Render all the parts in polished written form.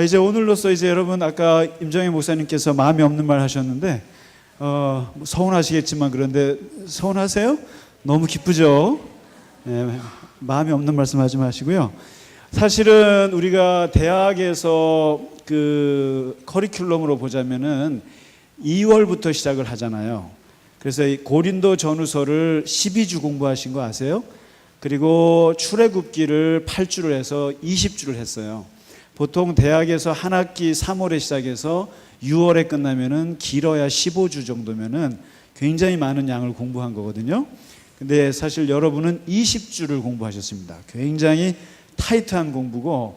이제 오늘로써 이제 여러분 아까 임정희 목사님께서 마음이 없는 말 하셨는데 서운하시겠지만 그런데 서운하세요? 너무 기쁘죠? 네, 마음이 없는 말씀하지 마시고요. 사실은 우리가 대학에서 그 커리큘럼으로 보자면은 2월부터 시작을 하잖아요. 그래서 이 고린도 전후서를 12주 공부하신 거 아세요? 그리고 출애굽기를 8주를 해서 20주를 했어요. 보통 대학에서 한 학기 3월에 시작해서 6월에 끝나면은 길어야 15주 정도면은 굉장히 많은 양을 공부한 거거든요. 근데 사실 여러분은 20주를 공부하셨습니다. 굉장히 타이트한 공부고,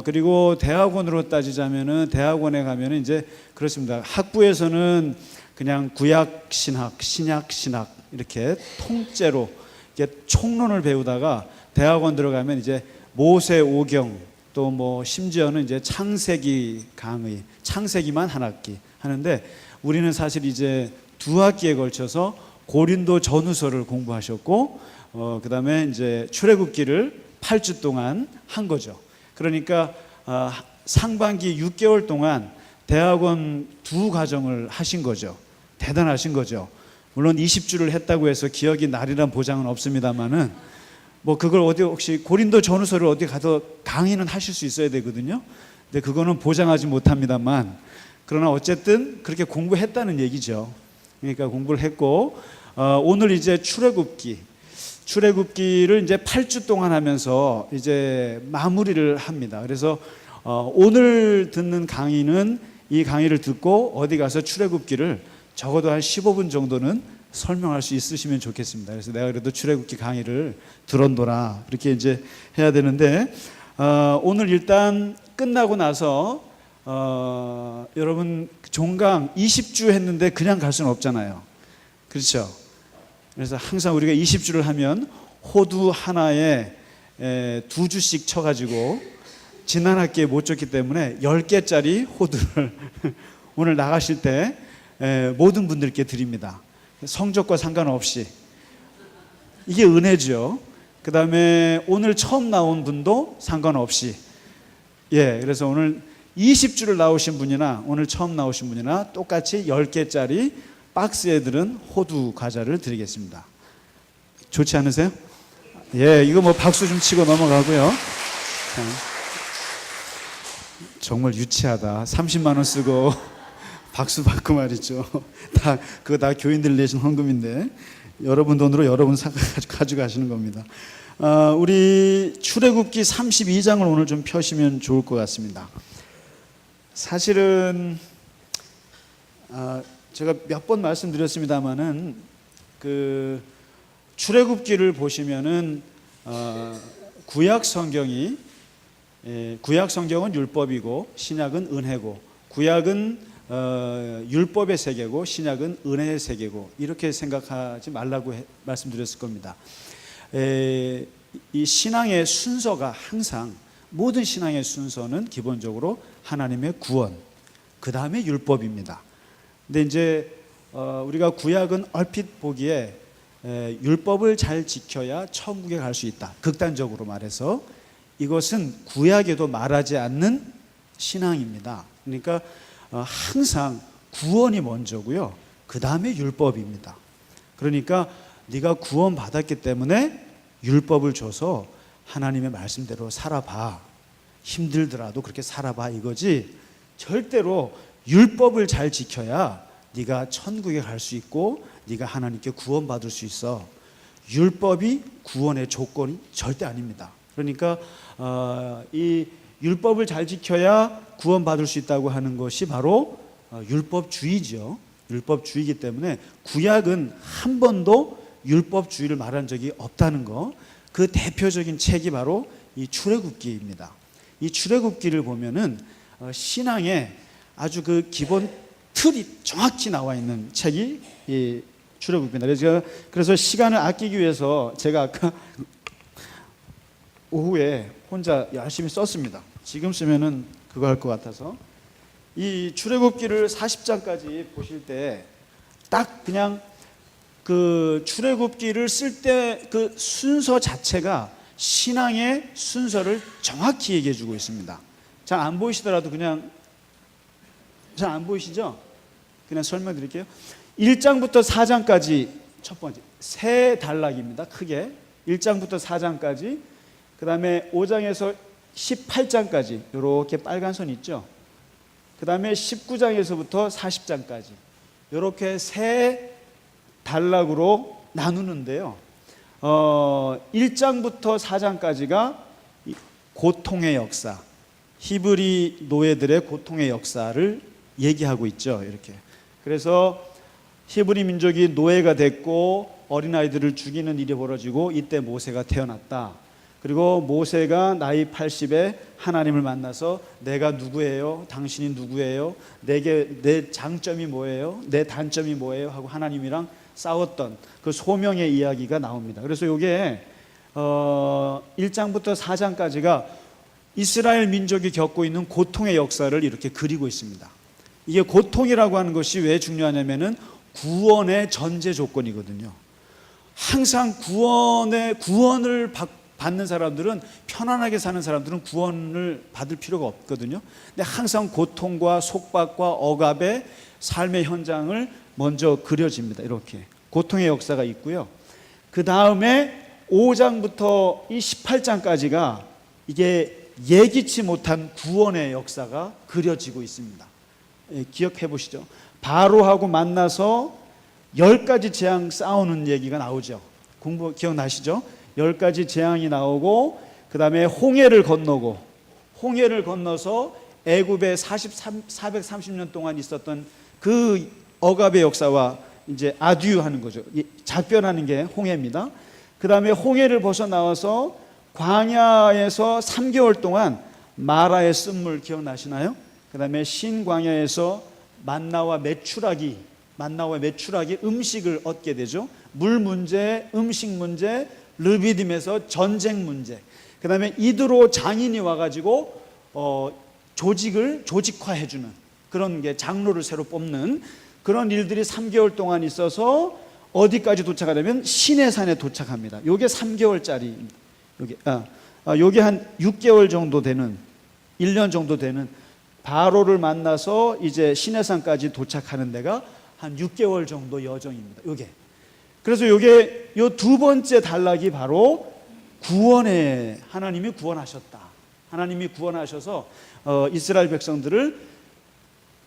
그리고 대학원으로 따지자면은 대학원에 가면은 이제 그렇습니다. 학부에서는 그냥 구약 신학, 신약 신학 이렇게 통째로 이렇게 총론을 배우다가 대학원 들어가면 이제 모세 오경 또 뭐 심지어는 이제 창세기 강의, 창세기만 한 학기 하는데 우리는 사실 이제 2학기에 걸쳐서 고린도 전후서를 공부하셨고 그다음에 이제 출애굽기를 8주 동안 한 거죠. 그러니까 상반기 6개월 동안 대학원 2과정을 하신 거죠. 대단하신 거죠. 물론 20주를 했다고 해서 기억이 날이란 보장은 없습니다만은 뭐 그걸 어디 혹시 고린도 전후서를 어디 가서 강의는 하실 수 있어야 되거든요. 근데 그거는 보장하지 못합니다만 그러나 어쨌든 그렇게 공부했다는 얘기죠. 그러니까 공부를 했고 오늘 이제 출애굽기를 이제 8주 동안 하면서 이제 마무리를 합니다. 그래서 오늘 듣는 강의는 이 강의를 듣고 어디 가서 출애굽기를 적어도 한 15분 정도는 설명할 수 있으시면 좋겠습니다. 그래서 내가 그래도 출애굽기 강의를 들었노라 이렇게 이제 해야 되는데 오늘 일단 끝나고 나서 여러분 종강 20주 했는데 그냥 갈 수는 없잖아요. 그렇죠? 그래서 항상 우리가 20주를 하면 호두 하나에 2주씩 쳐가지고 지난 학기에 못 줬기 때문에 10개짜리 호두를 오늘 나가실 때 모든 분들께 드립니다. 성적과 상관없이 이게 은혜죠. 그 다음에 오늘 처음 나온 분도 상관없이 그래서 오늘 20주를 나오신 분이나 오늘 처음 나오신 분이나 똑같이 10개짜리 박스에 들은 호두 과자를 드리겠습니다. 좋지 않으세요? 이거 뭐 박수 좀 치고 넘어가고요. 정말 유치하다. 30만 원 쓰고 박수 받고 말이죠. 그거 다 교인들 내신 헌금인데 여러분 돈으로 여러분 가져가시는 겁니다. 우리 출애굽기 32장을 오늘 좀 펴시면 좋을 것 같습니다. 사실은 제가 몇 번 말씀드렸습니다마는 그 출애굽기를 보시면은 구약 성경은 율법이고 신약은 은혜고 구약은 율법의 세계고 신약은 은혜의 세계고 이렇게 생각하지 말라고 말씀드렸을 겁니다. 이 신앙의 순서가 항상 모든 신앙의 순서는 기본적으로 하나님의 구원 그 다음에 율법입니다. 근데 이제 우리가 구약은 얼핏 보기에 율법을 잘 지켜야 천국에 갈 수 있다. 극단적으로 말해서 이것은 구약에도 말하지 않는 신앙입니다. 그러니까 항상 구원이 먼저고요. 그 다음에 율법입니다. 그러니까 네가 구원 받았기 때문에 율법을 줘서 하나님의 말씀대로 살아봐. 힘들더라도 그렇게 살아봐 이거지. 절대로 율법을 잘 지켜야 네가 천국에 갈 수 있고 네가 하나님께 구원받을 수 있어. 율법이 구원의 조건이 절대 아닙니다. 그러니까 이 율법을 잘 지켜야 구원받을 수 있다고 하는 것이 바로 율법주의죠. 율법주의이기 때문에 구약은 한 번도 율법주의를 말한 적이 없다는 거. 그 대표적인 책이 바로 이 출애굽기입니다. 이 출애굽기를 보면은 신앙의 아주 그 기본 틀이 정확히 나와 있는 책이 이 출애굽기입니다. 그래서 시간을 아끼기 위해서 제가 아까 오후에 혼자 열심히 썼습니다. 지금 쓰면은 그거 할 것 같아서 이 출애굽기를 40장까지 보실 때 딱 그냥 그 출애굽기를 쓸 때 그 순서 자체가 신앙의 순서를 정확히 얘기해 주고 있습니다. 잘 안 보이시더라도 그냥, 잘 안 보이시죠? 그냥 설명드릴게요. 1장부터 4장까지 첫 번째 세 단락입니다. 크게 1장부터 4장까지, 그 다음에 5장에서 18장까지 이렇게 빨간 선 있죠. 그 다음에 19장에서부터 40장까지 이렇게 세 단락으로 나누는데요. 1장부터 4장까지가 고통의 역사, 히브리 노예들의 고통의 역사를 얘기하고 있죠. 이렇게. 그래서 히브리 민족이 노예가 됐고 어린아이들을 죽이는 일이 벌어지고 이때 모세가 태어났다. 그리고 모세가 나이 80에 하나님을 만나서 내가 누구예요? 당신이 누구예요? 내 장점이 뭐예요? 내 단점이 뭐예요? 하고 하나님이랑 싸웠던 그 소명의 이야기가 나옵니다. 그래서 이게 1장부터 4장까지가 이스라엘 민족이 겪고 있는 고통의 역사를 이렇게 그리고 있습니다. 이게 고통이라고 하는 것이 왜 중요하냐면은 구원의 전제 조건이거든요. 항상 구원을 받는 사람들은, 편안하게 사는 사람들은 구원을 받을 필요가 없거든요. 근데 항상 고통과 속박과 억압의 삶의 현장을 먼저 그려집니다. 이렇게 고통의 역사가 있고요. 그 다음에 5장부터 이 18장까지가 이게 예기치 못한 구원의 역사가 그려지고 있습니다. 기억해 보시죠. 바로하고 만나서 10가지 재앙 싸우는 얘기가 나오죠. 공부 기억나시죠? 10가지 재앙이 나오고, 그 다음에 홍해를 건너서 애굽에 430년 동안 있었던 그 억압의 역사와 이제 아듀하는 거죠. 작별하는 게 홍해입니다. 그 다음에 홍해를 벗어나와서 광야에서 3개월 동안 마라의 쓴물 기억나시나요? 그 다음에 신광야에서 만나와 메추라기 음식을 얻게 되죠. 물 문제, 음식 문제, 르비딤에서 전쟁 문제, 그 다음에 이드로 장인이 와가지고 조직화해주는 그런 게, 장로를 새로 뽑는 그런 일들이 3개월 동안 있어서 어디까지 도착하냐면 시내산에 도착합니다. 요게 3개월짜리, 요게 한 6개월 정도 되는, 1년 정도 되는, 바로를 만나서 이제 시내산까지 도착하는 데가 한 6개월 정도 여정입니다. 요게. 그래서 요게 요 두 번째 단락이 바로 구원의, 하나님이 구원하셨다. 하나님이 구원하셔서 이스라엘 백성들을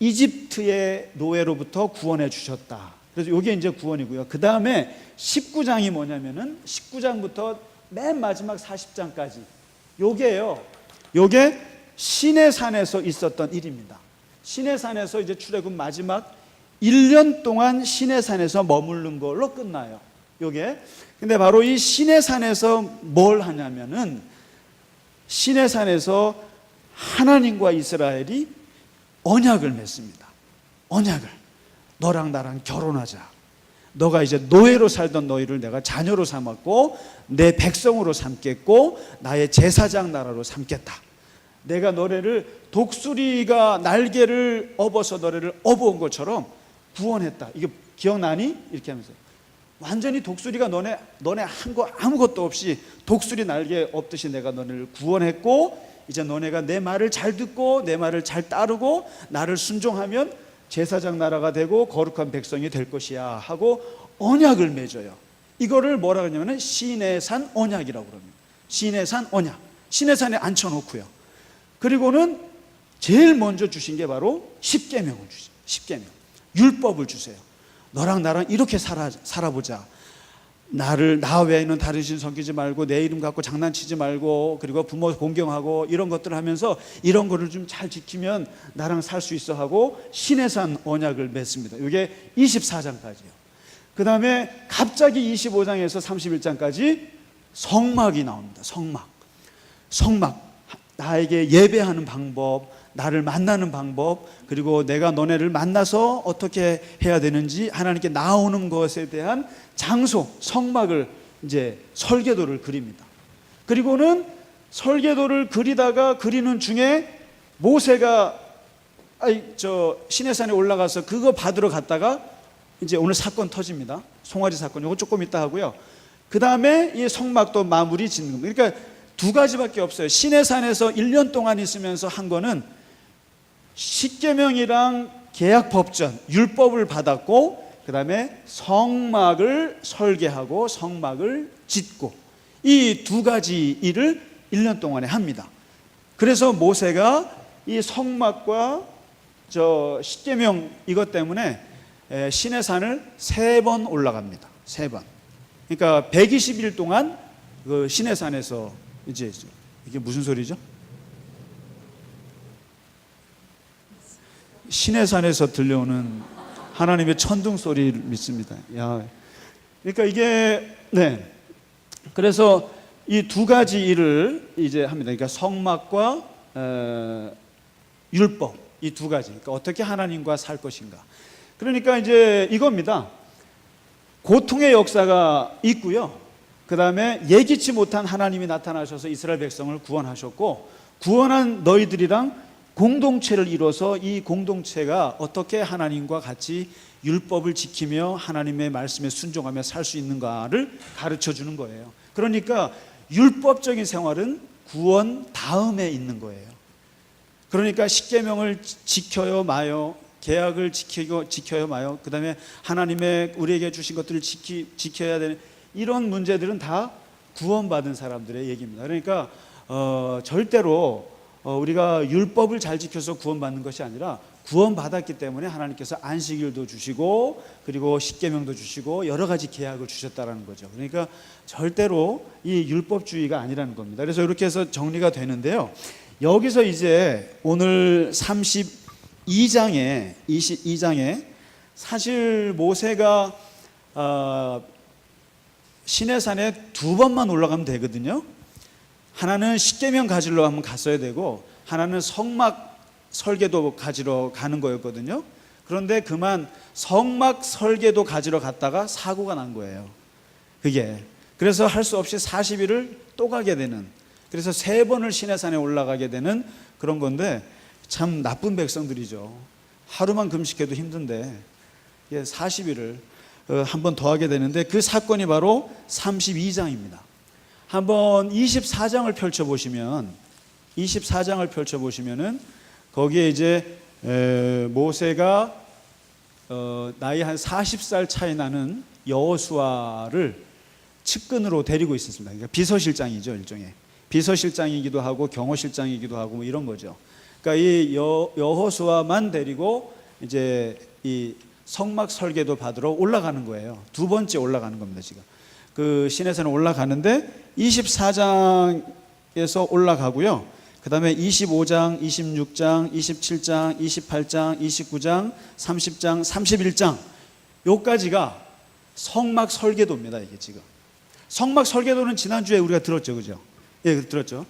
이집트의 노예로부터 구원해 주셨다. 그래서 요게 이제 구원이고요. 그 다음에 19장이 뭐냐면은 19장부터 맨 마지막 40장까지 요게요. 요게 시내산에서 있었던 일입니다. 시내산에서 이제 출애굽 마지막 1년 동안 시내산에서 머무른 걸로 끝나요. 요게. 근데 바로 이 시내산에서 뭘 하냐면은, 시내산에서 하나님과 이스라엘이 언약을 맺습니다. 언약을. 너랑 나랑 결혼하자. 너가 이제 노예로 살던 너희를 내가 자녀로 삼았고 내 백성으로 삼겠고 나의 제사장 나라로 삼겠다. 내가 너네를 독수리가 날개를 업어서 너네를 업어온 것처럼 구원했다. 이게 기억나니? 이렇게 하면서 완전히 독수리가 너네 한 거 아무것도 없이 독수리 날개 업듯이 내가 너네를 구원했고, 이제 너네가 내 말을 잘 듣고 내 말을 잘 따르고 나를 순종하면 제사장 나라가 되고 거룩한 백성이 될 것이야 하고 언약을 맺어요. 이거를 뭐라 그러냐면 시내산 언약이라고 그럽니다. 시내산 언약. 시내산에 앉혀놓고요. 그리고는 제일 먼저 주신 게 바로 십계명을 주세요. 십계명. 율법을 주세요. 너랑 나랑 이렇게 살아보자. 나 외에는 다른 신 섬기지 말고 내 이름 갖고 장난치지 말고, 그리고 부모 공경하고 이런 것들을 하면서 이런 거를 좀 잘 지키면 나랑 살 수 있어 하고 시내산 언약을 맺습니다. 이게 24장까지요. 그 다음에 갑자기 25장에서 31장까지 성막이 나옵니다. 성막. 나에게 예배하는 방법, 나를 만나는 방법, 그리고 내가 너네를 만나서 어떻게 해야 되는지 하나님께 나오는 것에 대한 장소, 성막을 이제 설계도를 그립니다. 그리고는 설계도를 그리는 중에 모세가 시내산에 올라가서 그거 받으러 갔다가 이제 오늘 사건 터집니다. 송아지 사건. 이거 조금 이따 하고요. 그 다음에 이 성막도 마무리 짓는 겁니다. 그러니까 두 가지밖에 없어요. 시내산에서 1년 동안 있으면서 한 거는 십계명이랑 계약법전, 율법을 받았고, 그 다음에 성막을 설계하고 성막을 짓고, 이 두 가지 일을 1년 동안에 합니다. 그래서 모세가 이 성막과 저 십계명 이것 때문에 시내산을 3번 올라갑니다. 3번. 그러니까 120일 동안 그 시내산에서 이제 이게 무슨 소리죠? 시내산에서 들려오는 하나님의 천둥 소리를 믿습니다. 야, 그러니까 이게 네. 그래서 이 두 가지 일을 이제 합니다. 그러니까 성막과 율법 이 두 가지. 그러니까 어떻게 하나님과 살 것인가. 그러니까 이제 이겁니다. 고통의 역사가 있고요. 그 다음에 예기치 못한 하나님이 나타나셔서 이스라엘 백성을 구원하셨고, 구원한 너희들이랑 공동체를 이뤄서 이 공동체가 어떻게 하나님과 같이 율법을 지키며 하나님의 말씀에 순종하며 살 수 있는가를 가르쳐 주는 거예요. 그러니까 율법적인 생활은 구원 다음에 있는 거예요. 그러니까 십계명을 지켜요 마요, 계약을 지켜요 마요, 그 다음에 하나님의 우리에게 주신 것들을 지켜야 되는 이런 문제들은 다 구원받은 사람들의 얘기입니다. 그러니까 절대로 우리가 율법을 잘 지켜서 구원받는 것이 아니라 구원받았기 때문에 하나님께서 안식일도 주시고 그리고 십계명도 주시고 여러 가지 계약을 주셨다라는 거죠. 그러니까 절대로 이 율법주의가 아니라는 겁니다. 그래서 이렇게 해서 정리가 되는데요. 여기서 이제 오늘 22장에 사실 모세가 시내산에 2번만 올라가면 되거든요. 하나는 십계명 가지러 한번 갔어야 되고, 하나는 성막 설계도 가지러 가는 거였거든요. 그런데 그만 성막 설계도 가지러 갔다가 사고가 난 거예요. 그게 그래서 할 수 없이 40일을 또 가게 되는, 그래서 3번을 시내산에 올라가게 되는 그런 건데, 참 나쁜 백성들이죠. 하루만 금식해도 힘든데 40일을 한 번 더 하게 되는데, 그 사건이 바로 32장입니다. 한번 24장을 펼쳐보시면은 거기에 이제 모세가 나이 한 40살 차이 나는 여호수아를 측근으로 데리고 있었습니다. 그러니까 비서실장이죠, 일종의 비서실장이기도 하고 경호실장이기도 하고 뭐 이런 거죠. 그러니까 이 여호수아만 데리고 이제 이 성막 설계도 받으러 올라가는 거예요. 2번째 올라가는 겁니다. 지금 그 시내산에 올라가는데 24장에서 올라가고요. 그 다음에 25장, 26장, 27장, 28장, 29장, 30장, 31장 요까지가 성막 설계도입니다. 이게 지금 성막 설계도는 지난주에 우리가 들었죠, 그죠? 예, 들었죠.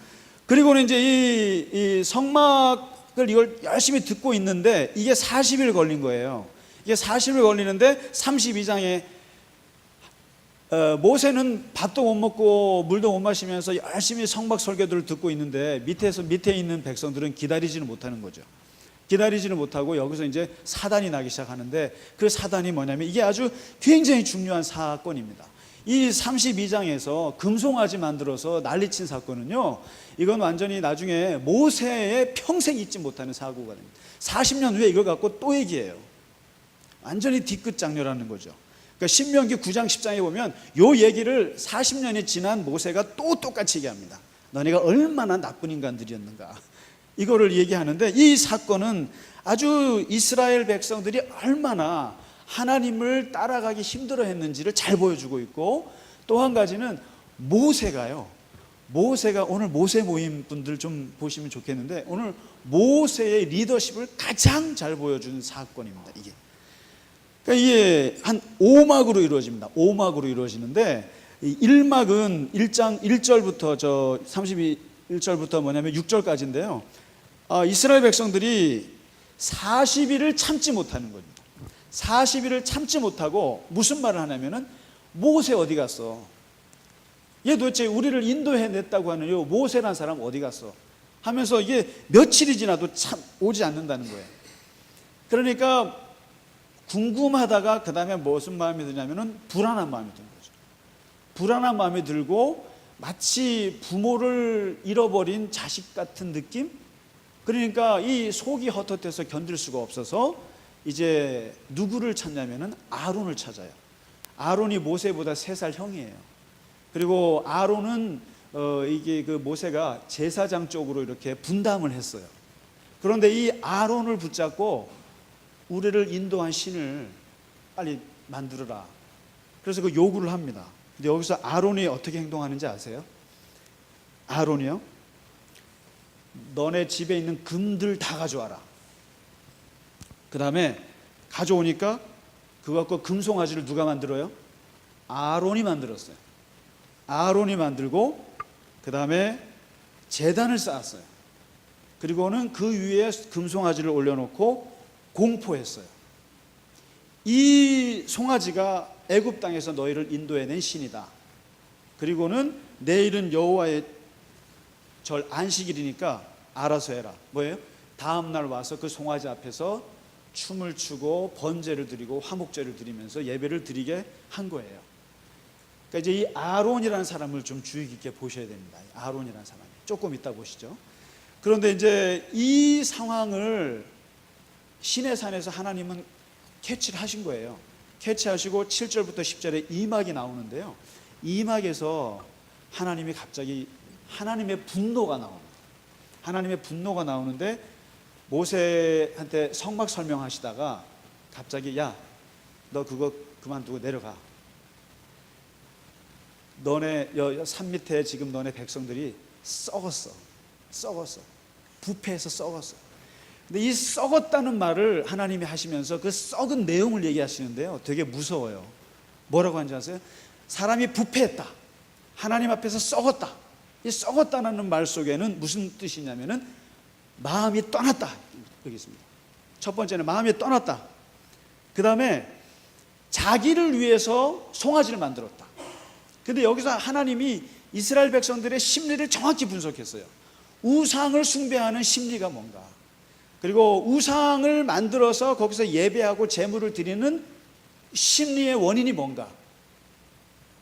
그리고는 이제 이 성막을 이걸 열심히 듣고 있는데 이게 40일 걸린 거예요. 이게 40일 걸리는데 32장에 모세는 밥도 못 먹고 물도 못 마시면서 열심히 성막 설교들을 듣고 있는데 밑에 있는 백성들은 기다리지는 못하는 거죠. 기다리지는 못하고 여기서 이제 사단이 나기 시작하는데, 그 사단이 뭐냐면 이게 아주 굉장히 중요한 사건입니다. 이 32장에서 금송아지 만들어서 난리친 사건은요, 이건 완전히 나중에 모세의 평생 잊지 못하는 사고가 됩니다. 40년 후에 이걸 갖고 또 얘기해요. 완전히 뒤끝 장렬하는 거죠. 그러니까 신명기 9장 10장에 보면 요 얘기를 40년이 지난 모세가 또 똑같이 얘기합니다. 너네가 얼마나 나쁜 인간들이었는가, 이거를 얘기하는데, 이 사건은 아주 이스라엘 백성들이 얼마나 하나님을 따라가기 힘들어했는지를 잘 보여주고 있고, 또 한 가지는 모세가 오늘 모세 모임 분들 좀 보시면 좋겠는데, 오늘 모세의 리더십을 가장 잘 보여주는 사건입니다. 그러니까 이게 한 5막으로 이루어집니다. 5막으로 이루어지는데, 1막은 1장 1절부터 31절부터 뭐냐면 6절까지인데요. 이스라엘 백성들이 40일을 참지 못하는 겁니다. 40일을 참지 못하고 무슨 말을 하냐면은, 모세 어디 갔어? 얘 도대체 우리를 인도해냈다고 하는 요 모세라는 사람 어디 갔어? 하면서 이게 며칠이 지나도 참 오지 않는다는 거예요. 그러니까 궁금하다가 그 다음에 무슨 마음이 드냐면은 불안한 마음이 드는 거죠. 불안한 마음이 들고 마치 부모를 잃어버린 자식 같은 느낌? 그러니까 이 속이 헛헛해서 견딜 수가 없어서 이제 누구를 찾냐면은 아론을 찾아요. 아론이 모세보다 3살 형이에요. 그리고 아론은 이게 그 모세가 제사장 쪽으로 이렇게 분담을 했어요. 그런데 이 아론을 붙잡고 우리를 인도한 신을 빨리 만들어라. 그래서 그 요구를 합니다. 근데 여기서 아론이 어떻게 행동하는지 아세요? 아론이요? 너네 집에 있는 금들 다 가져와라. 그 다음에 가져오니까 그거 갖고 금송아지를 누가 만들어요? 아론이 만들었어요. 아론이 만들고 그 다음에 제단을 쌓았어요. 그리고는 그 위에 금송아지를 올려놓고 공포했어요. 이 송아지가 애굽 땅에서 너희를 인도해낸 신이다. 그리고는 내일은 여호와의 절 안식일이니까 알아서 해라. 뭐예요? 다음 날 와서 그 송아지 앞에서 춤을 추고 번제를 드리고 화목제를 드리면서 예배를 드리게 한 거예요. 그러니까 이제 이 아론이라는 사람을 좀 주의 깊게 보셔야 됩니다. 아론이라는 사람이 조금 이따 보시죠. 그런데 이제 이 상황을 시내 산에서 하나님은 캐치를 하신 거예요. 캐치하시고 7절부터 10절에 이막이 나오는데요. 이막에서 하나님이 갑자기 하나님의 분노가 나옵니다. 하나님의 분노가 나오는데 모세한테 성막 설명하시다가 갑자기 야, 너 그거 그만두고 내려가. 너네 산 밑에 지금 너네 백성들이 썩었어. 부패해서 썩었어. 근데 이 썩었다는 말을 하나님이 하시면서 그 썩은 내용을 얘기하시는데요. 되게 무서워요. 뭐라고 하는지 아세요? 사람이 부패했다. 하나님 앞에서 썩었다. 이 썩었다는 말 속에는 무슨 뜻이냐면은 마음이 떠났다. 여기 있습니다. 첫 번째는 마음이 떠났다. 그 다음에 자기를 위해서 송아지를 만들었다. 근데 여기서 하나님이 이스라엘 백성들의 심리를 정확히 분석했어요. 우상을 숭배하는 심리가 뭔가, 그리고 우상을 만들어서 거기서 예배하고 제물을 드리는 심리의 원인이 뭔가.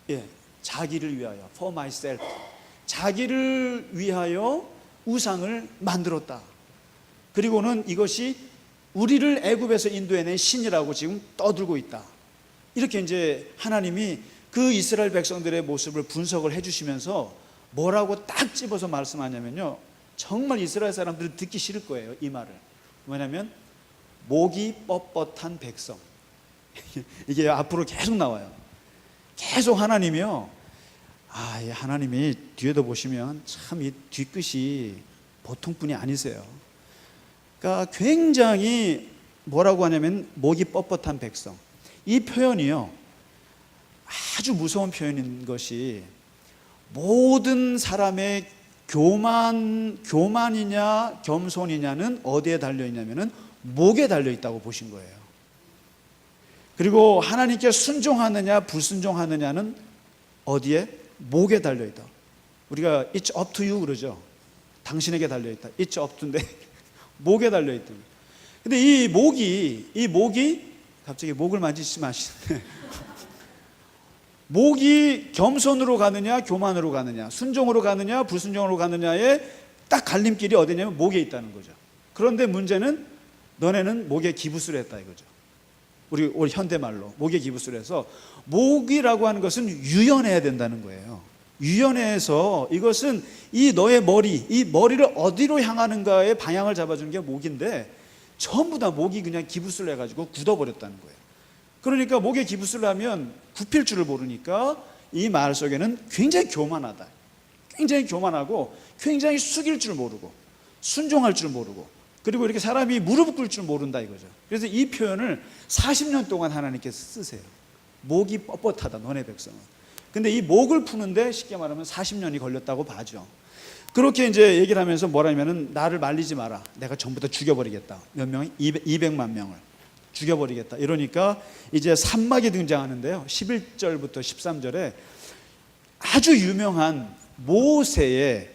예, 자기를 위하여, for myself, 자기를 위하여 우상을 만들었다. 그리고는 이것이 우리를 애굽에서 인도해낸 신이라고 지금 떠들고 있다. 이렇게 이제 하나님이 그 이스라엘 백성들의 모습을 분석을 해주시면서 뭐라고 딱 집어서 말씀하냐면요, 정말 이스라엘 사람들은 듣기 싫을 거예요, 이 말을. 뭐냐면 목이 뻣뻣한 백성. 이게 앞으로 계속 나와요. 계속 하나님이요, 이 하나님이 뒤에도 보시면 참 이 뒤끝이 보통 분이 아니세요. 그러니까 굉장히 뭐라고 하냐면 목이 뻣뻣한 백성. 이 표현이요, 아주 무서운 표현인 것이 모든 사람의 교만이냐 겸손이냐는 어디에 달려있냐면은 목에 달려있다고 보신 거예요. 그리고 하나님께 순종하느냐 불순종하느냐는 어디에? 목에 달려있다. 우리가 It's up to you 그러죠. 당신에게 달려있다. It's up to인데 목에 달려있다. 근데 이 목이 갑자기 목을 만지지 마시네. 목이 겸손으로 가느냐 교만으로 가느냐, 순종으로 가느냐 불순종으로 가느냐의 딱 갈림길이 어디냐면 목에 있다는 거죠. 그런데 문제는 너네는 목에 기부스를 했다 이거죠. 우리 현대말로 목에 기부스를 해서, 목이라고 하는 것은 유연해야 된다는 거예요. 유연해서 이것은 이 너의 머리, 이 머리를 어디로 향하는가의 방향을 잡아주는 게 목인데 전부 다 목이 그냥 기부스를 해가지고 굳어버렸다는 거예요. 그러니까 목에 기부스를 하면 굽힐 줄을 모르니까 이 말 속에는 굉장히 교만하다, 굉장히 교만하고 굉장히 숙일 줄 모르고 순종할 줄 모르고, 그리고 이렇게 사람이 무릎 꿇을 줄 모른다 이거죠. 그래서 이 표현을 40년 동안 하나님께서 쓰세요. 목이 뻣뻣하다 너네 백성은. 근데 이 목을 푸는데 쉽게 말하면 40년이 걸렸다고 봐죠. 그렇게 이제 얘기를 하면서 뭐라냐면은 나를 말리지 마라, 내가 전부 다 죽여버리겠다. 몇 명? 200만 명을 죽여버리겠다. 이러니까 이제 산막이 등장하는데요, 11절부터 13절에 아주 유명한 모세의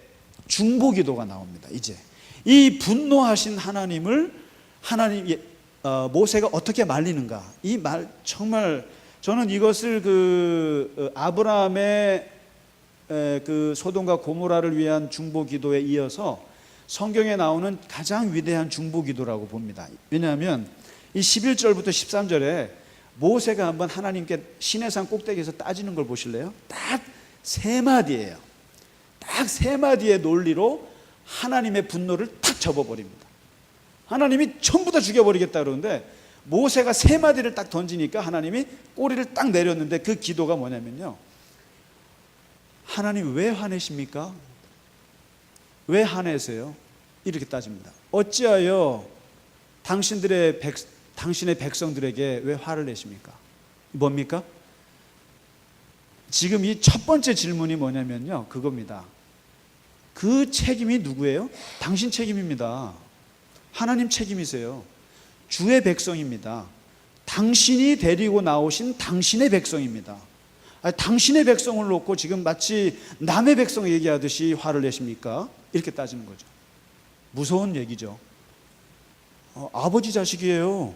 중보기도가 나옵니다. 이제 이 분노하신 하나님을 모세가 어떻게 말리는가, 이 말 정말 저는 이것을 아브라함의 그 소돔과 고모라를 위한 중보 기도에 이어서 성경에 나오는 가장 위대한 중보 기도라고 봅니다. 왜냐하면 이 11절부터 13절에 모세가 한번 하나님께 시내산 꼭대기에서 따지는 걸 보실래요? 딱 세 마디예요. 딱 세 마디의 논리로 하나님의 분노를 탁 접어버립니다. 하나님이 전부 다 죽여버리겠다 그러는데 모세가 세 마디를 딱 던지니까 하나님이 꼬리를 딱 내렸는데 그 기도가 뭐냐면요, 하나님 왜 화내십니까? 왜 화내세요? 이렇게 따집니다. 어찌하여 당신의 백성들에게 왜 화를 내십니까? 뭡니까? 지금 이 첫 번째 질문이 뭐냐면요, 그겁니다. 그 책임이 누구예요? 당신 책임입니다. 하나님 책임이세요. 주의 백성입니다. 당신이 데리고 나오신 당신의 백성입니다. 당신의 백성을 놓고 지금 마치 남의 백성 얘기하듯이 화를 내십니까? 이렇게 따지는 거죠. 무서운 얘기죠. 아버지 자식이에요.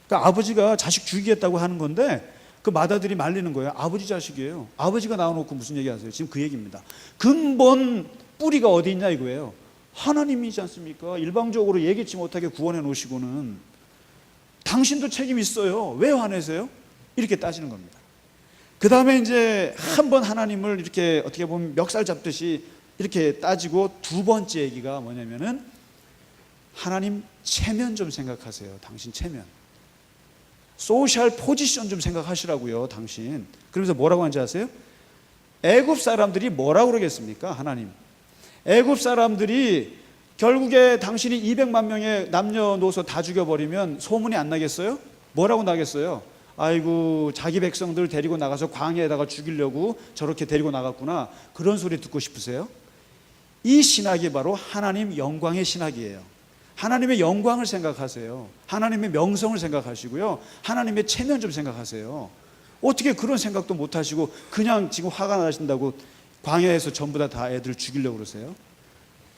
그러니까 아버지가 자식 죽이겠다고 하는 건데 그 맏아들이 말리는 거예요. 아버지 자식이에요. 아버지가 나와놓고 무슨 얘기하세요? 지금 그 얘기입니다. 근본 뿌리가 어디 있냐 이거예요. 하나님이지 않습니까? 일방적으로 예기치 못하게 구원해 놓으시고는 당신도 책임 있어요. 왜 화내세요? 이렇게 따지는 겁니다. 그 다음에 이제 한번 하나님을 이렇게 어떻게 보면 멱살 잡듯이 이렇게 따지고 두 번째 얘기가 뭐냐면은 하나님 체면 좀 생각하세요. 당신 체면. 소셜 포지션 좀 생각하시라고요. 당신. 그러면서 뭐라고 하는지 아세요? 애굽 사람들이 뭐라고 그러겠습니까? 하나님. 애굽 사람들이 결국에 당신이 200만 명의 남녀노소 다 죽여버리면 소문이 안 나겠어요? 뭐라고 나겠어요? 아이고 자기 백성들 데리고 나가서 광야에다가 죽이려고 저렇게 데리고 나갔구나. 그런 소리 듣고 싶으세요? 이 신학이 바로 하나님 영광의 신학이에요. 하나님의 영광을 생각하세요. 하나님의 명성을 생각하시고요. 하나님의 체면 좀 생각하세요. 어떻게 그런 생각도 못 하시고 그냥 지금 화가 나신다고 광야에서 전부 다 애들 죽이려고 그러세요?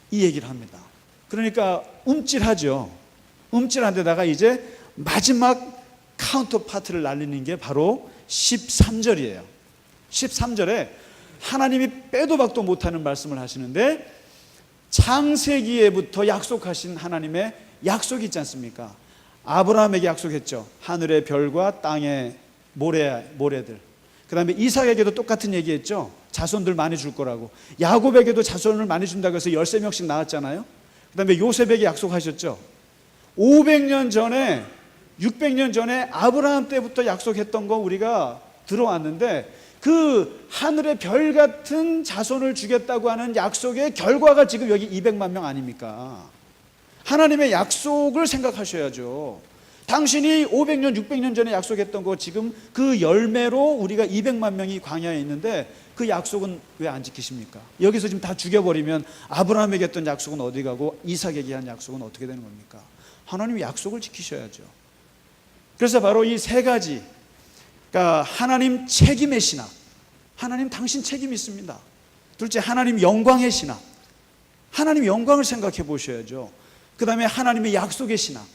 이 얘기를 합니다. 그러니까 움찔하죠. 움찔한 데다가 이제 마지막 카운터 파트를 날리는 게 바로 13절이에요. 13절에 하나님이 빼도 박도 못하는 말씀을 하시는데 창세기에부터 약속하신 하나님의 약속이 있지 않습니까? 아브라함에게 약속했죠. 하늘의 별과 땅의 모래들. 그 다음에 이삭에게도 똑같은 얘기했죠. 자손들 많이 줄 거라고. 야곱에게도 자손을 많이 준다고 해서 13명씩 낳았잖아요. 그 다음에 요셉에게 약속하셨죠. 500년 전에 600년 전에 아브라함 때부터 약속했던 거 우리가 들어왔는데 그 하늘의 별 같은 자손을 주겠다고 하는 약속의 결과가 지금 여기 200만 명 아닙니까? 하나님의 약속을 생각하셔야죠. 당신이 500년, 600년 전에 약속했던 거 지금 그 열매로 우리가 200만 명이 광야에 있는데 그 약속은 왜 안 지키십니까? 여기서 지금 다 죽여버리면 아브라함에게 했던 약속은 어디 가고 이삭에게 한 약속은 어떻게 되는 겁니까? 하나님이 약속을 지키셔야죠. 그래서 바로 이 세 가지, 그러니까 하나님 책임의 신학, 하나님 당신 책임이 있습니다. 둘째, 하나님 영광의 신학, 하나님 영광을 생각해 보셔야죠. 그 다음에 하나님의 약속의 신학,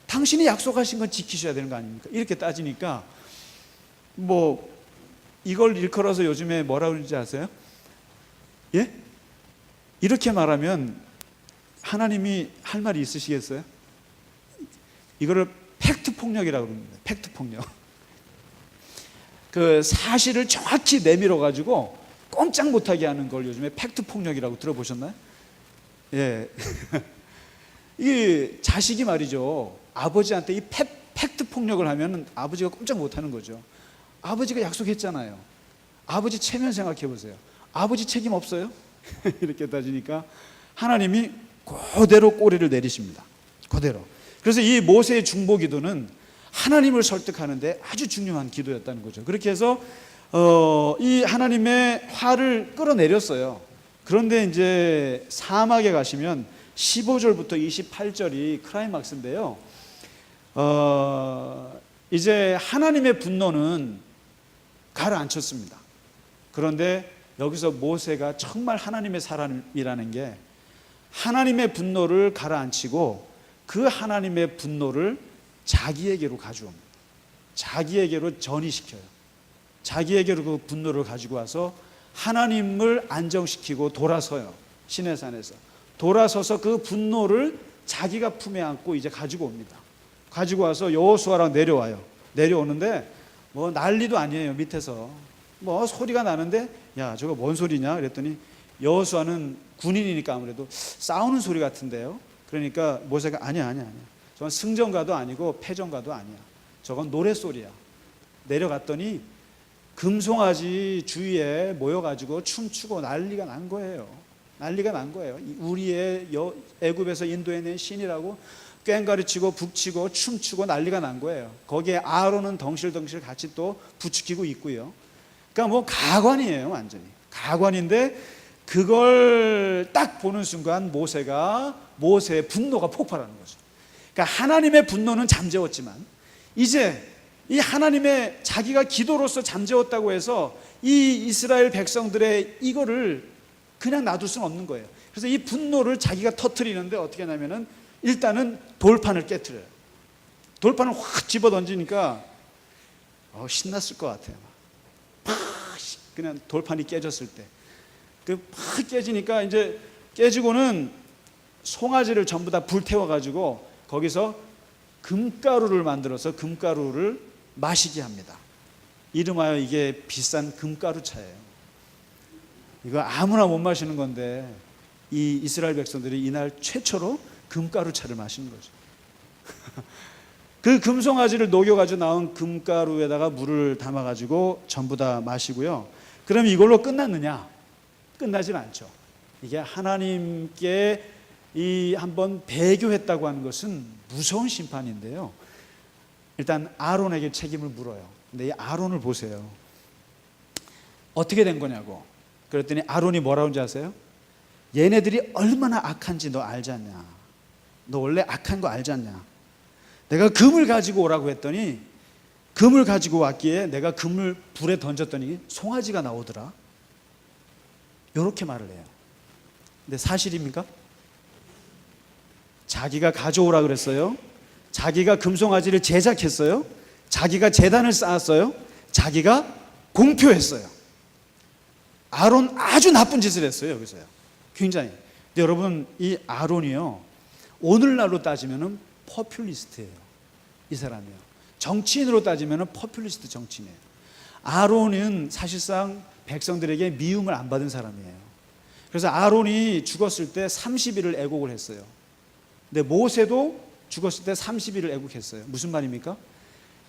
당신이 약속하신 건 지키셔야 되는 거 아닙니까? 이렇게 따지니까 뭐 이걸 일컬어서 요즘에 뭐라 그러는지 아세요? 예? 이렇게 말하면 하나님이 할 말이 있으시겠어요? 이거를 팩트 폭력이라고 그럽니다. 팩트 폭력. 그 사실을 정확히 내밀어 가지고 꼼짝 못하게 하는 걸 요즘에 팩트 폭력이라고 들어보셨나요? 예. 이 자식이 말이죠. 아버지한테 이 팩트 폭력을 하면 아버지가 꼼짝 못하는 거죠. 아버지가 약속했잖아요. 아버지 체면 생각해 보세요. 아버지 책임 없어요? 이렇게 따지니까 하나님이 그대로 꼬리를 내리십니다. 그대로. 그래서 이 모세의 중보 기도는 하나님을 설득하는데 아주 중요한 기도였다는 거죠. 그렇게 해서 이 하나님의 화를 끌어내렸어요. 그런데 이제 사막에 가시면 15절부터 28절이 클라이막스인데요. 이제 하나님의 분노는 가라앉혔습니다. 그런데 여기서 모세가 정말 하나님의 사람이라는 게 하나님의 분노를 가라앉히고 그 하나님의 분노를 자기에게로 가져옵니다. 자기에게로 전이시켜요. 자기에게로 그 분노를 가지고 와서 하나님을 안정시키고 돌아서요. 시내산에서 돌아서서 그 분노를 자기가 품에 안고 이제 가지고 옵니다. 가지고 와서 여호수아랑 내려와요. 내려오는데 뭐 난리도 아니에요. 밑에서 뭐 소리가 나는데 야 저거 뭔 소리냐 그랬더니 여호수아는 군인이니까 아무래도 싸우는 소리 같은데요. 그러니까 모세가 아니야 저건 승전가도 아니고 패전가도 아니야. 저건 노랫소리야. 내려갔더니 금송아지 주위에 모여가지고 춤추고 난리가 난 거예요. 난리가 난 거예요. 우리의 애굽에서 인도해낸 신이라고 꽹가리치고 북치고 춤추고 난리가 난 거예요. 거기에 아론은 덩실덩실 같이 또 부추기고 있고요. 그러니까 뭐 가관이에요. 완전히 가관인데 그걸 딱 보는 순간 모세의 분노가 폭발하는 거죠. 그러니까 하나님의 분노는 잠재웠지만 이제 이 하나님의 자기가 기도로서 잠재웠다고 해서 이 이스라엘 백성들의 이거를 그냥 놔둘 수는 없는 거예요. 그래서 이 분노를 자기가 터뜨리는데 어떻게 하냐면은 일단은 돌판을 깨트려요. 돌판을 확 집어 던지니까 신났을 것 같아요. 팍 그냥 돌판이 깨졌을 때 그 팍 깨지니까 이제 깨지고는 송아지를 전부 다 불태워 가지고 거기서 금가루를 만들어서 금가루를 마시게 합니다. 이름하여 이게 비싼 금가루차예요. 이거 아무나 못 마시는 건데 이 이스라엘 백성들이 이날 최초로 금가루차를 마시는 거죠. 그 금송아지를 녹여가지고 나온 금가루에다가 물을 담아가지고 전부 다 마시고요. 그럼 이걸로 끝났느냐? 끝나진 않죠. 이게 하나님께 이 한번 배교했다고 하는 것은 무서운 심판인데요. 일단 아론에게 책임을 물어요. 근데 이 아론을 보세요. 어떻게 된 거냐고. 그랬더니 아론이 뭐라고 하는지 아세요? 얘네들이 얼마나 악한지 너 알지 않냐? 너 원래 악한 거 알지 않냐? 내가 금을 가지고 오라고 했더니 금을 가지고 왔기에 내가 금을 불에 던졌더니 송아지가 나오더라. 이렇게 말을 해요. 근데 사실입니까? 자기가 가져오라 그랬어요. 자기가 금송아지를 제작했어요. 자기가 제단을 쌓았어요. 자기가 공표했어요. 아론 아주 나쁜 짓을 했어요. 여기서요. 굉장히. 근데 여러분 이 아론이요 오늘날로 따지면 포퓰리스트예요. 이 사람이요. 정치인으로 따지면 포퓰리스트 정치인이에요. 아론은 사실상 백성들에게 미움을 안 받은 사람이에요. 그래서 아론이 죽었을 때 30일을 애곡을 했어요. 근데 모세도 죽었을 때 30일을 애곡했어요. 무슨 말입니까?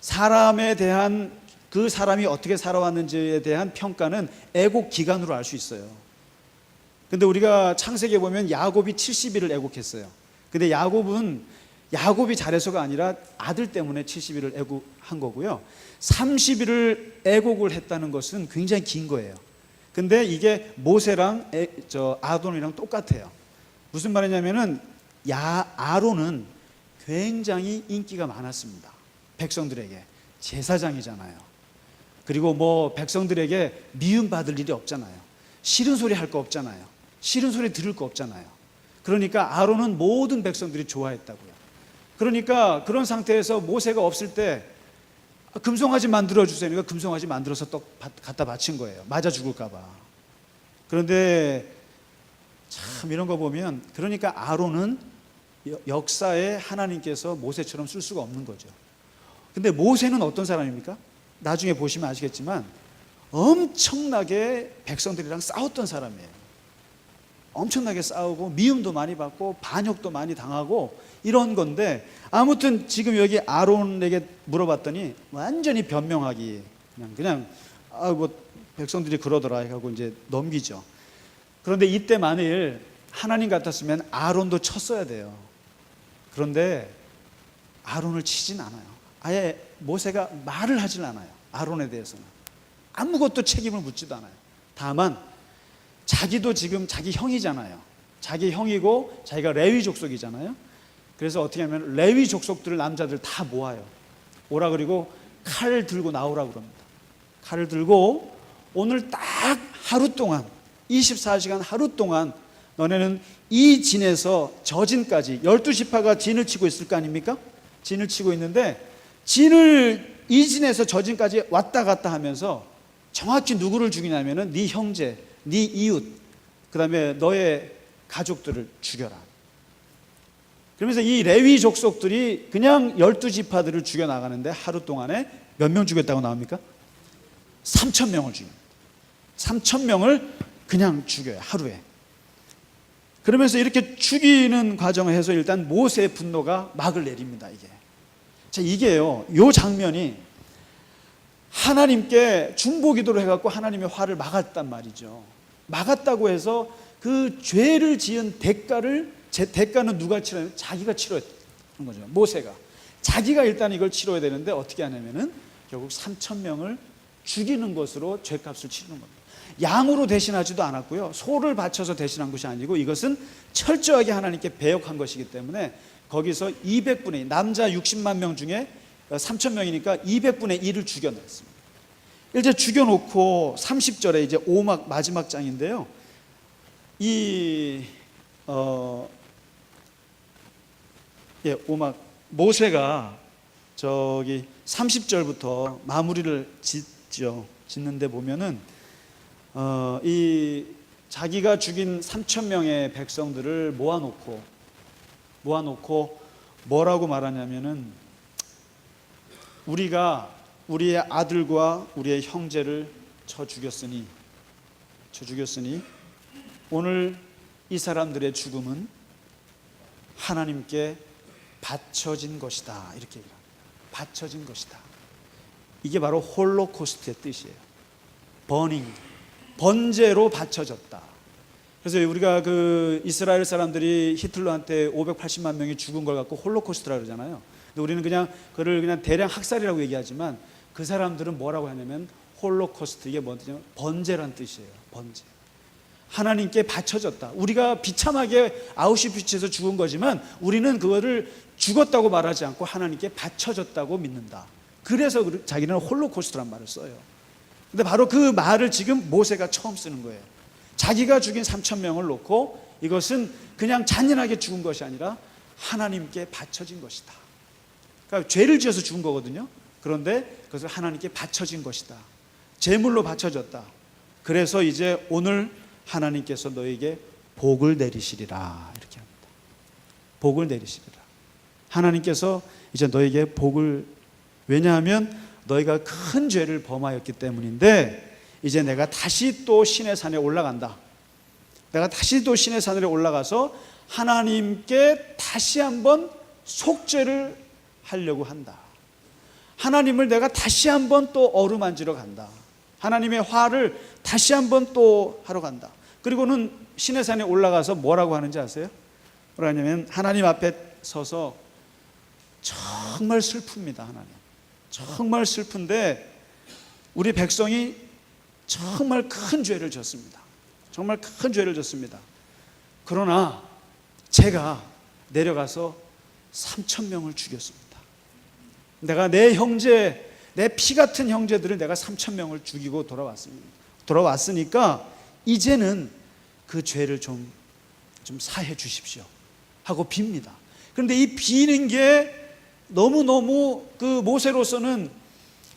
사람에 대한 그 사람이 어떻게 살아왔는지에 대한 평가는 애곡 기간으로 알 수 있어요. 근데 우리가 창세기에 보면 야곱이 70일을 애곡했어요. 근데 야곱이 잘해서가 아니라 아들 때문에 70일을 애곡한 거고요. 30일을 애곡을 했다는 것은 굉장히 긴 거예요. 근데 이게 모세랑 아론이랑 똑같아요. 무슨 말이냐면은 아론은 굉장히 인기가 많았습니다. 백성들에게 제사장이잖아요. 그리고 뭐 백성들에게 미움받을 일이 없잖아요. 싫은 소리 할 거 없잖아요. 싫은 소리 들을 거 없잖아요. 그러니까 아론은 모든 백성들이 좋아했다고요. 그러니까 그런 상태에서 모세가 없을 때 금송아지 만들어 주세요. 그러니까 금송아지 만들어서 또 갖다 바친 거예요. 맞아 죽을까 봐. 그런데 참 이런 거 보면 그러니까 아론은 역사에 하나님께서 모세처럼 쓸 수가 없는 거죠. 근데 모세는 어떤 사람입니까? 나중에 보시면 아시겠지만 엄청나게 백성들이랑 싸웠던 사람이에요. 엄청나게 싸우고 미움도 많이 받고 반역도 많이 당하고 이런 건데 아무튼 지금 여기 아론에게 물어봤더니 완전히 변명하기 그냥 뭐 백성들이 그러더라 하고 이제 넘기죠. 그런데 이때 만일 하나님 같았으면 아론도 쳤어야 돼요. 그런데 아론을 치진 않아요. 아예 모세가 말을 하질 않아요. 아론에 대해서는 아무것도 책임을 묻지도 않아요. 다만 자기도 지금 자기 형이잖아요. 자기 형이고 자기가 레위 족속이잖아요. 그래서 어떻게 하면 레위 족속들을 남자들 다 모아요. 오라 그리고 칼을 들고 나오라 그럽니다. 칼을 들고 오늘 딱 하루 동안 24시간 하루 동안 너네는 이 진에서 저 진까지 12지파가 진을 치고 있을 거 아닙니까? 진을 치고 있는데 진을 이 진에서 저 진까지 왔다 갔다 하면서 정확히 누구를 죽이냐면은 네 형제, 네 이웃, 그 다음에 너의 가족들을 죽여라. 그러면서 이 레위 족속들이 그냥 12지파들을 죽여나가는데 하루 동안에 몇 명 죽였다고 나옵니까? 3,000명을 죽입니다. 3,000명을 그냥 죽여요, 하루에. 그러면서 이렇게 죽이는 과정을 해서 일단 모세의 분노가 막을 내립니다. 이게. 자, 이게요, 요 장면이 하나님께 중보기도를 해갖고 하나님의 화를 막았단 말이죠. 막았다고 해서 그 죄를 지은 대가는 누가 치러야? 자기가 치러야 하는 거죠. 모세가. 자기가 일단 이걸 치러야 되는데 어떻게 하냐면은 결국 3,000명을 죽이는 것으로 죄값을 치르는 겁니다. 양으로 대신하지도 않았고요. 소를 바쳐서 대신한 것이 아니고 이것은 철저하게 하나님께 배역한 것이기 때문에 거기서 200분의 1, 남자 60만 명 중에 3,000명이니까 200분의 1을 죽여냈습니다. 이제 죽여놓고 30절에 이제 오막 마지막 장인데요. 오막 모세가 저기 30절부터 마무리를 짓는데 보면은 이 자기가 죽인 3,000명의 백성들을 모아놓고 뭐라고 말하냐면은 우리가 우리의 아들과 우리의 형제를 쳐 죽였으니 오늘 이 사람들의 죽음은 하나님께 바쳐진 것이다. 이렇게 얘기합니다. 바쳐진 것이다. 이게 바로 홀로코스트의 뜻이에요. 버닝, 번제로 바쳐졌다. 그래서 우리가 그 이스라엘 사람들이 히틀러한테 580만 명이 죽은 걸 갖고 홀로코스트라 그러잖아요. 근데 우리는 그걸 그냥 대량 학살이라고 얘기하지만 그 사람들은 뭐라고 하냐면 홀로코스트, 이게 뭐냐면 번제란 뜻이에요. 번제. 하나님께 바쳐졌다. 우리가 비참하게 아우슈비츠에서 죽은 거지만 우리는 그거를 죽었다고 말하지 않고 하나님께 바쳐졌다고 믿는다. 그래서 자기는 홀로코스트란 말을 써요. 근데 바로 그 말을 지금 모세가 처음 쓰는 거예요. 자기가 죽인 3,000명을 놓고 이것은 그냥 잔인하게 죽은 것이 아니라 하나님께 바쳐진 것이다. 그러니까 죄를 지어서 죽은 거거든요. 그런데 그것을 하나님께 바쳐진 것이다. 제물로 바쳐졌다. 그래서 이제 오늘 하나님께서 너에게 복을 내리시리라, 이렇게 합니다. 복을 내리시리라. 하나님께서 이제 너에게 복을, 왜냐하면 너희가 큰 죄를 범하였기 때문인데 이제 내가 다시 또 신의 산에 올라간다. 내가 다시 또 신의 산에 올라가서 하나님께 다시 한번 속죄를 하려고 한다. 하나님을 내가 다시 한번 또 어루만지러 간다. 하나님의 화를 다시 한번 또 하러 간다. 그리고는 신의 산에 올라가서 뭐라고 하는지 아세요? 뭐라 하냐면 하나님 앞에 서서 정말 슬픕니다. 하나님 정말 슬픈데 우리 백성이 정말 큰 죄를 졌습니다. 정말 큰 죄를 졌습니다. 그러나 제가 내려가서 3,000명을 죽였습니다. 내가 내 형제, 내 피 같은 형제들을 내가 3,000명을 죽이고 돌아왔습니다. 돌아왔으니까 이제는 그 죄를 좀 사해 주십시오 하고 빕니다. 그런데 이 비는 게 너무너무 그 모세로서는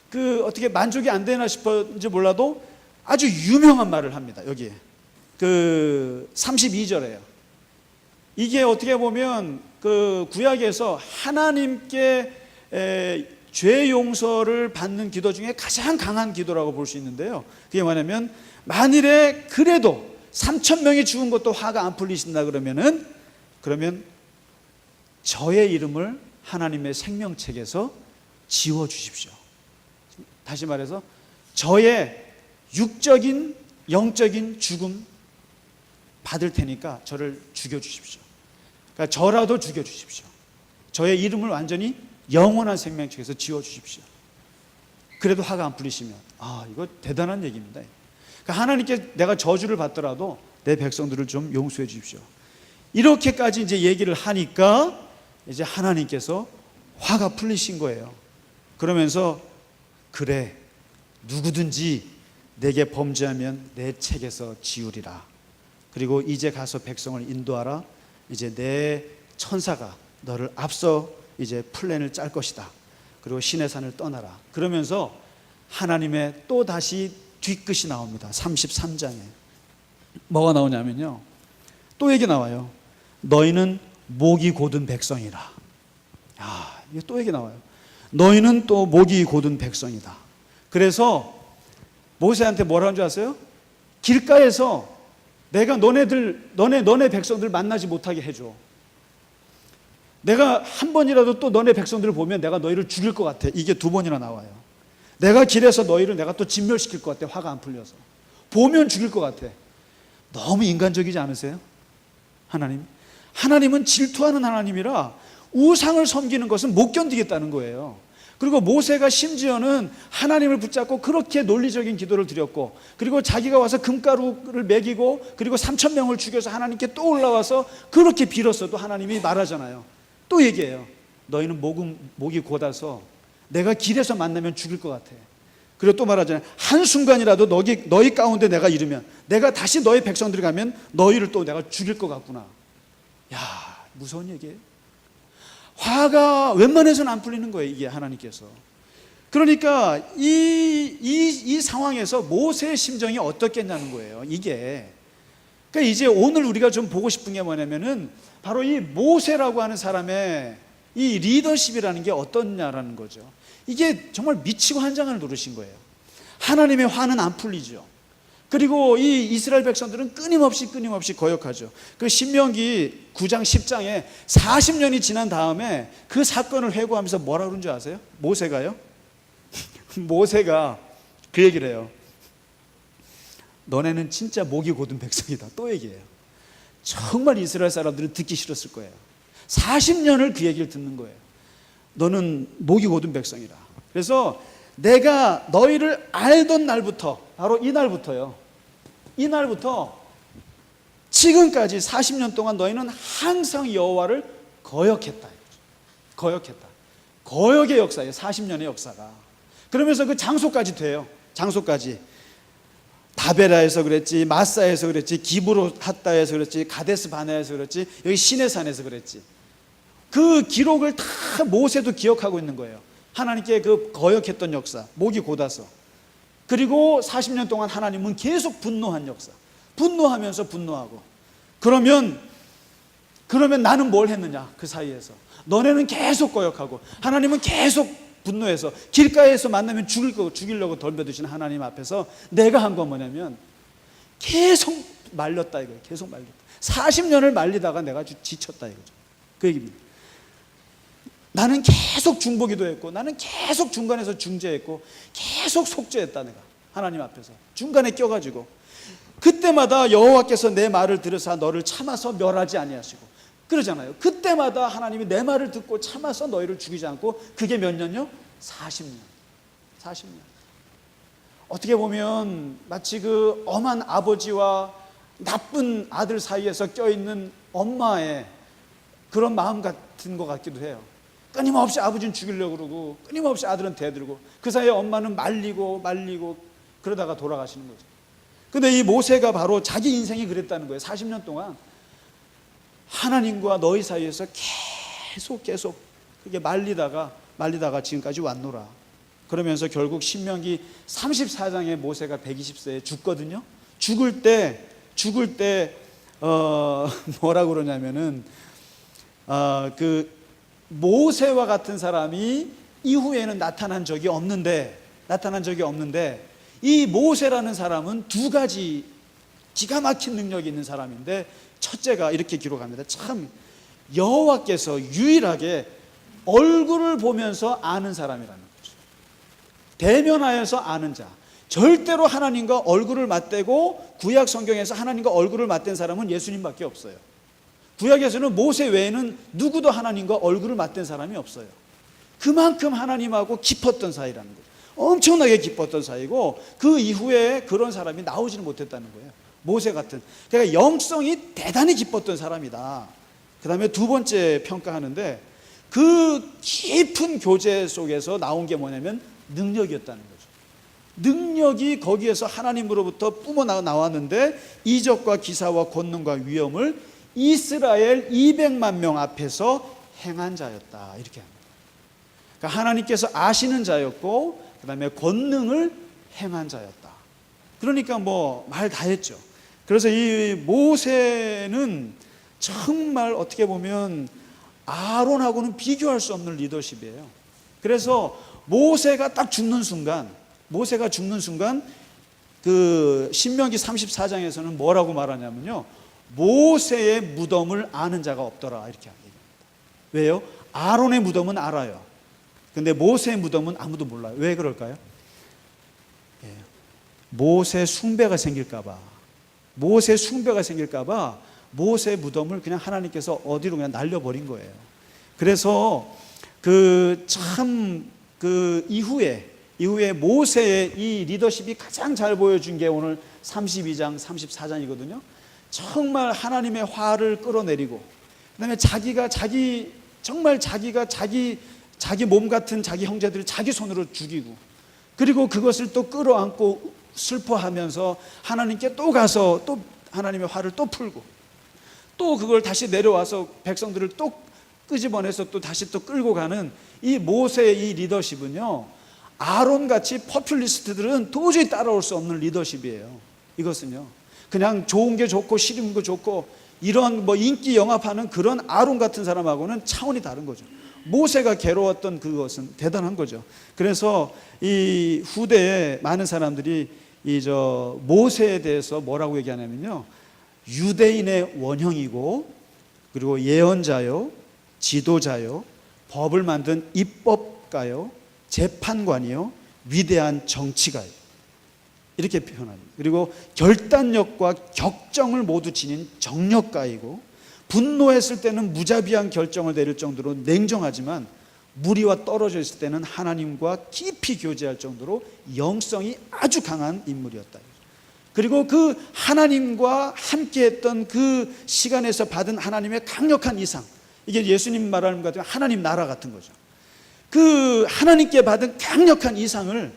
그 어떻게 만족이 안 되나 싶은지 몰라도 아주 유명한 말을 합니다. 여기에 그 32절에요. 이게 어떻게 보면 그 구약에서 하나님께 죄 용서를 받는 기도 중에 가장 강한 기도라고 볼 수 있는데요. 그게 뭐냐면 만일에 그래도 3,000명이 죽은 것도 화가 안 풀리신다 그러면 저의 이름을 하나님의 생명책에서 지워 주십시오. 다시 말해서 저의 육적인 영적인 죽음 받을 테니까 저를 죽여 주십시오. 그러니까 저라도 죽여 주십시오. 저의 이름을 완전히 영원한 생명책에서 지워 주십시오. 그래도 화가 안 풀리시면 이거 대단한 얘기입니다. 그러니까 하나님께 내가 저주를 받더라도 내 백성들을 좀 용서해 주십시오. 이렇게까지 이제 얘기를 하니까 이제 하나님께서 화가 풀리신 거예요. 그러면서 그래, 누구든지 내게 범죄하면 내 책에서 지우리라. 그리고 이제 가서 백성을 인도하라. 이제 내 천사가 너를 앞서 이제 플랜을 짤 것이다. 그리고 신의 산을 떠나라. 그러면서 하나님의 또 다시 뒤끝이 나옵니다. 33장에 뭐가 나오냐면요, 또 얘기 나와요. 너희는 목이 곧은 백성이라. 이게 또 얘기 나와요. 너희는 또 목이 곧은 백성이다. 그래서 모세한테 뭐라는 줄 아세요? 길가에서 내가 너네 백성들 만나지 못하게 해줘. 내가 한 번이라도 또 너네 백성들을 보면 내가 너희를 죽일 것 같아. 이게 2번이나 나와요. 내가 길에서 너희를 내가 또 진멸시킬 것 같아. 화가 안 풀려서. 보면 죽일 것 같아. 너무 인간적이지 않으세요? 하나님은 질투하는 하나님이라 우상을 섬기는 것은 못 견디겠다는 거예요. 그리고 모세가 심지어는 하나님을 붙잡고 그렇게 논리적인 기도를 드렸고, 그리고 자기가 와서 금가루를 먹이고, 그리고 3,000명을 죽여서 하나님께 또 올라와서 그렇게 빌었어도 하나님이 말하잖아요. 또 얘기해요. 너희는 목이 곧아서 내가 길에서 만나면 죽일 것 같아. 그리고 또 말하잖아요. 한순간이라도 너희 가운데 내가 이르면, 내가 다시 너희 백성들이 가면 너희를 또 내가 죽일 것 같구나. 무서운 얘기예요. 화가 웬만해서는 안 풀리는 거예요, 이게 하나님께서. 그러니까 이 상황에서 모세의 심정이 어떻겠냐는 거예요, 이게. 그러니까 이제 오늘 우리가 좀 보고 싶은 게 뭐냐면은 바로 이 모세라고 하는 사람의 이 리더십이라는 게 어떻냐라는 거죠. 이게 정말 미치고 한장을 누르신 거예요. 하나님의 화는 안 풀리죠. 그리고 이 이스라엘 백성들은 끊임없이 거역하죠. 그 신명기 9장 10장에 40년이 지난 다음에 그 사건을 회고하면서 뭐라 그런 줄 아세요? 모세가요? 모세가 그 얘기를 해요. 너네는 진짜 목이 곧은 백성이다. 또 얘기해요. 정말 이스라엘 사람들은 듣기 싫었을 거예요. 40년을 그 얘기를 듣는 거예요. 너는 목이 곧은 백성이라. 그래서 내가 너희를 알던 날부터, 바로 이날부터 지금까지 40년 동안 너희는 항상 여호와를 거역했다. 거역의 역사예요. 40년의 역사가. 그러면서 그 장소까지 돼요. 장소까지. 다베라에서 그랬지, 마사에서 그랬지, 기브로핫다에서 그랬지, 가데스 바네에서 그랬지, 여기 시내산에서 그랬지. 그 기록을 다 모세도 기억하고 있는 거예요. 하나님께 그 거역했던 역사, 목이 곧아서. 그리고 40년 동안 하나님은 계속 분노한 역사. 분노하면서 분노하고. 그러면 나는 뭘 했느냐, 그 사이에서. 너네는 계속 거역하고 하나님은 계속 분노해서 길가에서 만나면 죽이려고 덜벼드시는 하나님 앞에서 내가 한 건 뭐냐면 계속 말렸다 이거예요. 계속 말렸다. 40년을 말리다가 내가 지쳤다 이거죠. 그 얘기입니다. 나는 계속 중보기도 했고, 나는 계속 중간에서 중재했고, 계속 속죄했다. 내가 하나님 앞에서 중간에 껴가지고 그때마다 여호와께서 내 말을 들으사 너를 참아서 멸하지 아니하시고 그러잖아요. 그때마다 하나님이 내 말을 듣고 참아서 너희를 죽이지 않고, 그게 몇 년요? 40년. 어떻게 보면 마치 그 엄한 아버지와 나쁜 아들 사이에서 껴있는 엄마의 그런 마음 같은 것 같기도 해요. 끊임없이 아버지는 죽이려고 그러고 끊임없이 아들은 대들고, 그 사이에 엄마는 말리고 그러다가 돌아가시는 거죠. 근데 이 모세가 바로 자기 인생이 그랬다는 거예요. 40년 동안 하나님과 너희 사이에서 계속 그게 말리다가 지금까지 왔노라. 그러면서 결국 신명기 34장에 모세가 120세에 죽거든요. 죽을 때 뭐라고 그러냐면은 그 모세와 같은 사람이 이후에는 나타난 적이 없는데 이 모세라는 사람은 두 가지 기가 막힌 능력이 있는 사람인데, 첫째가 이렇게 기록합니다. 참 여호와께서 유일하게 얼굴을 보면서 아는 사람이라는 거죠. 대면하여서 아는 자. 절대로 하나님과 얼굴을 맞대고, 구약 성경에서 하나님과 얼굴을 맞댄 사람은 예수님밖에 없어요. 구약에서는 모세 외에는 누구도 하나님과 얼굴을 맞댄 사람이 없어요. 그만큼 하나님하고 깊었던 사이라는 거죠. 엄청나게 깊었던 사이고, 그 이후에 그런 사람이 나오지는 못했다는 거예요. 모세 같은. 그러니까 영성이 대단히 깊었던 사람이다. 그 다음에 두 번째 평가하는데, 그 깊은 교제 속에서 나온 게 뭐냐면 능력이었다는 거죠. 능력이 거기에서 하나님으로부터 뿜어나왔는데, 이적과 기사와 권능과 위엄을 이스라엘 200만 명 앞에서 행한 자였다. 이렇게 합니다. 그러니까 하나님께서 아시는 자였고, 그 다음에 권능을 행한 자였다. 그러니까 뭐 말 다 했죠. 그래서 이 모세는 정말 어떻게 보면 아론하고는 비교할 수 없는 리더십이에요. 그래서 모세가 죽는 순간 그 신명기 34장에서는 뭐라고 말하냐면요, 모세의 무덤을 아는 자가 없더라, 이렇게 얘기합니다. 왜요? 아론의 무덤은 알아요. 근데 모세의 무덤은 아무도 몰라요. 왜 그럴까요? 모세 숭배가 생길까봐, 모세 무덤을 그냥 하나님께서 어디로 그냥 날려버린 거예요. 그래서 그 이후에 모세의 이 리더십이 가장 잘 보여준 게 오늘 32장, 34장이거든요. 정말 하나님의 화를 끌어내리고, 그다음에 자기가 자기 몸 같은 자기 형제들을 자기 손으로 죽이고, 그리고 그것을 또 끌어안고 슬퍼하면서 하나님께 또 가서 또 하나님의 화를 또 풀고, 또 그걸 다시 내려와서 백성들을 또 끄집어내서 또 다시 또 끌고 가는 이 모세의 이 리더십은요, 아론같이 포퓰리스트들은 도저히 따라올 수 없는 리더십이에요. 이것은요, 그냥 좋은 게 좋고 싫은 거 좋고 이런 뭐 인기 영합하는 그런 아론 같은 사람하고는 차원이 다른 거죠. 모세가 괴로웠던 그것은 대단한 거죠. 그래서 이 후대에 많은 사람들이 모세에 대해서 뭐라고 얘기하냐면요, 유대인의 원형이고, 그리고 예언자요, 지도자요, 법을 만든 입법가요, 재판관이요, 위대한 정치가요, 이렇게 표현합니다. 그리고 결단력과 격정을 모두 지닌 정력가이고, 분노했을 때는 무자비한 결정을 내릴 정도로 냉정하지만 무리와 떨어져 있을 때는 하나님과 깊이 교제할 정도로 영성이 아주 강한 인물이었다. 그리고 그 하나님과 함께했던 그 시간에서 받은 하나님의 강력한 이상, 이게 예수님 말하는 것 같으면 하나님 나라 같은 거죠. 그 하나님께 받은 강력한 이상을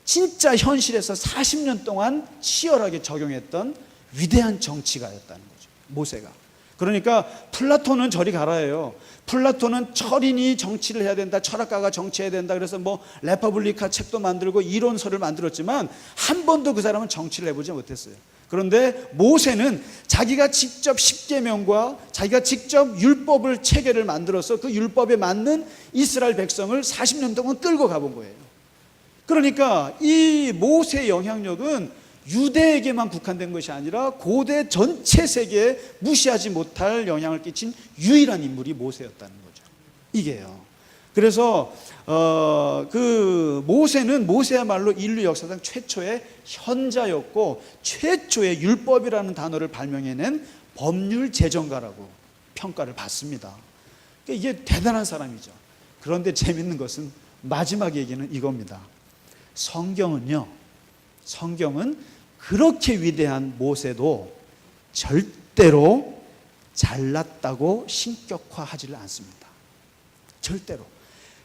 진짜 현실에서 40년 동안 치열하게 적용했던 위대한 정치가였다는 거죠, 모세가. 그러니까 플라톤은 저리 가라예요. 플라톤은 철인이 정치를 해야 된다, 철학가가 정치해야 된다, 그래서 뭐 레퍼블리카 책도 만들고 이론서를 만들었지만 한 번도 그 사람은 정치를 해보지 못했어요. 그런데 모세는 자기가 직접 십계명과 자기가 직접 율법을 체계를 만들어서 그 율법에 맞는 이스라엘 백성을 40년 동안 끌고 가본 거예요. 그러니까 이 모세의 영향력은 유대에게만 국한된 것이 아니라 고대 전체 세계에 무시하지 못할 영향을 끼친 유일한 인물이 모세였다는 거죠. 이게요. 그래서 그 모세는 모세야말로 인류 역사상 최초의 현자였고, 최초의 율법이라는 단어를 발명해낸 법률 제정가라고 평가를 받습니다. 그러니까 이게 대단한 사람이죠. 그런데 재밌는 것은 마지막 얘기는 이겁니다. 성경은 그렇게 위대한 모세도 절대로 잘났다고 신격화하지를 않습니다. 절대로.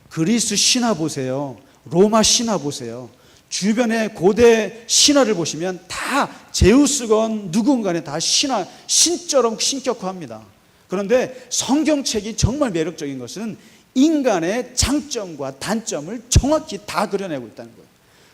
그리스 신화 보세요, 로마 신화 보세요, 주변의 고대 신화를 보시면 다 제우스건 누군가는 다 신처럼 신격화합니다. 그런데 성경책이 정말 매력적인 것은 인간의 장점과 단점을 정확히 다 그려내고 있다는 거예요.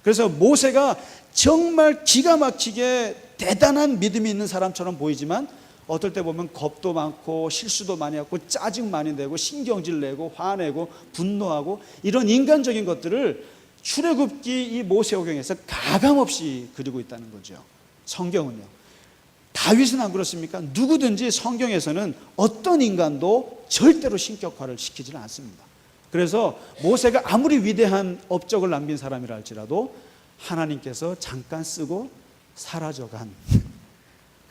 그래서 모세가 정말 기가 막히게 대단한 믿음이 있는 사람처럼 보이지만 어떨 때 보면 겁도 많고 실수도 많이 하고 짜증 많이 내고 신경질 내고 화내고 분노하고 이런 인간적인 것들을 출애굽기 이 모세오경에서 가감없이 그리고 있다는 거죠. 성경은요. 다윗은 안 그렇습니까? 누구든지 성경에서는 어떤 인간도 절대로 신격화를 시키지는 않습니다. 그래서 모세가 아무리 위대한 업적을 남긴 사람이라 할지라도 하나님께서 잠깐 쓰고 사라져간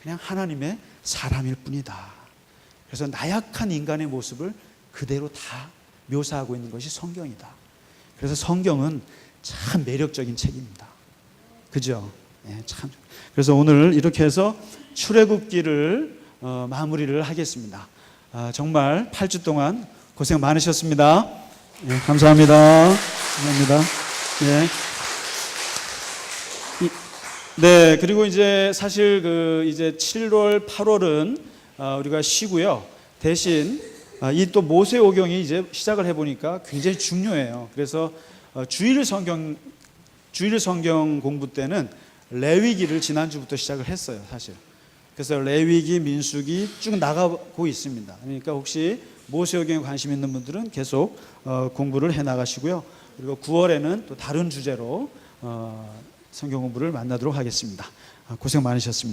그냥 하나님의 사람일 뿐이다. 그래서 나약한 인간의 모습을 그대로 다 묘사하고 있는 것이 성경이다. 그래서 성경은 참 매력적인 책입니다. 그죠? 네, 참. 그래서 오늘 이렇게 해서 출애굽기를 마무리를 하겠습니다. 정말 8주 동안 고생 많으셨습니다. 네, 감사합니다. 감사합니다. 네. 네, 그리고 이제 사실 이제 7월, 8월은 우리가 쉬고요. 대신 이 또 모세오경이 이제 시작을 해보니까 굉장히 중요해요. 그래서 주일 성경 공부 때는 레위기를 지난주부터 시작을 했어요, 사실. 그래서 레위기, 민수기 쭉 나가고 있습니다. 그러니까 혹시 모세오경에 관심 있는 분들은 계속 공부를 해 나가시고요. 그리고 9월에는 또 다른 주제로 성경 공부를 만나도록 하겠습니다. 고생 많으셨습니다.